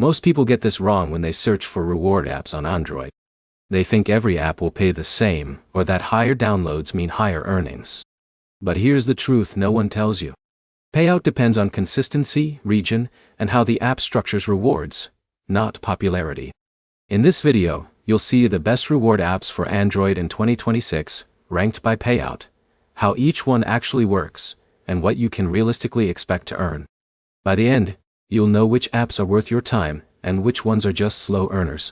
Most people get this wrong when they search for reward apps on Android. They think every app will pay the same, or that higher downloads mean higher earnings. But here's the truth no one tells you. Payout depends on consistency, region, and how the app structures rewards, not popularity. In this video, you'll see the best reward apps for Android in 2026, ranked by Payout, how each one actually works, and what you can realistically expect to earn. By the end, you'll know which apps are worth your time, and which ones are just slow earners.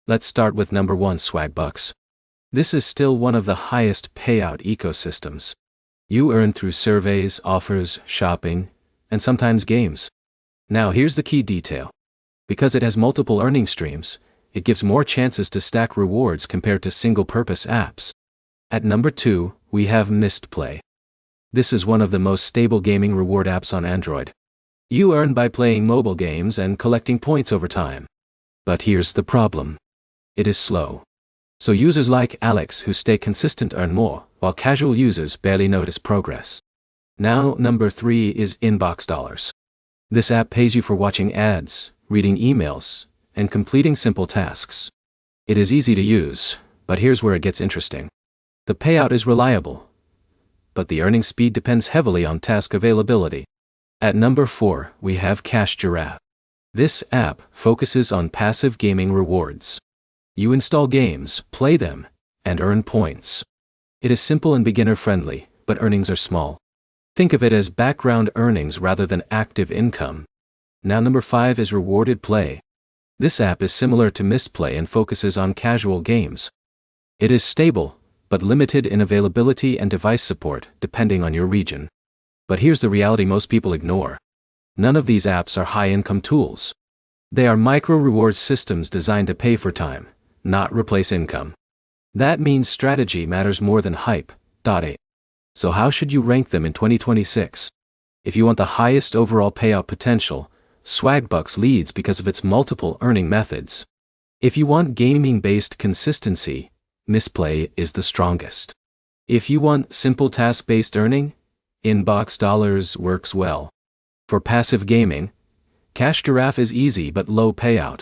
Let's start with number 1, Swagbucks. This is still one of the highest payout ecosystems. You earn through surveys, offers, shopping, and sometimes games. Now here's the key detail. Because it has multiple earning streams, it gives more chances to stack rewards compared to single-purpose apps. At number 2, we have Misplay. This is one of the most stable gaming reward apps on Android. You earn by playing mobile games and collecting points over time. But here's the problem. It is slow. So users like Alex who stay consistent earn more, while casual users barely notice progress. Now, number 3 is Inbox Dollars. This app pays you for watching ads, reading emails, and completing simple tasks. It is easy to use, but here's where it gets interesting. The payout is reliable, but the earning speed depends heavily on task availability. At number 4, we have Cash Giraffe. This app focuses on passive gaming rewards. You install games, play them, and earn points. It is simple and beginner-friendly, but earnings are small. Think of it as background earnings rather than active income. Now number 5 is Rewarded Play. This app is similar to Misplay and focuses on casual games. It is stable, but limited in availability and device support, depending on your region. But here's the reality most people ignore. None of these apps are high-income tools. They are micro-reward systems designed to pay for time, not replace income. That means strategy matters more than hype. So how should you rank them in 2026? If you want the highest overall payout potential, Swagbucks leads because of its multiple earning methods. If you want gaming-based consistency, Misplay is the strongest. If you want simple task-based earning, Inbox Dollars works well. For passive gaming, Cash Giraffe is easy but low payout.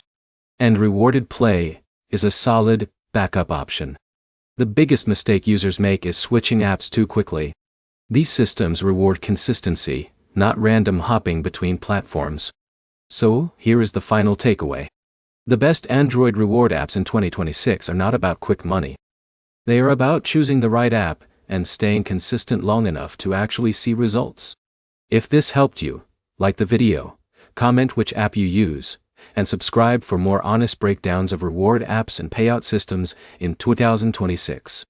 And Rewarded Play is a solid, backup option. The biggest mistake users make is switching apps too quickly. These systems reward consistency, not random hopping between platforms. So, here is the final takeaway. The best Android reward apps in 2026 are not about quick money. They are about choosing the right app and staying consistent long enough to actually see results. If this helped you, like the video, comment which app you use, and subscribe for more honest breakdowns of reward apps and payout systems in 2026.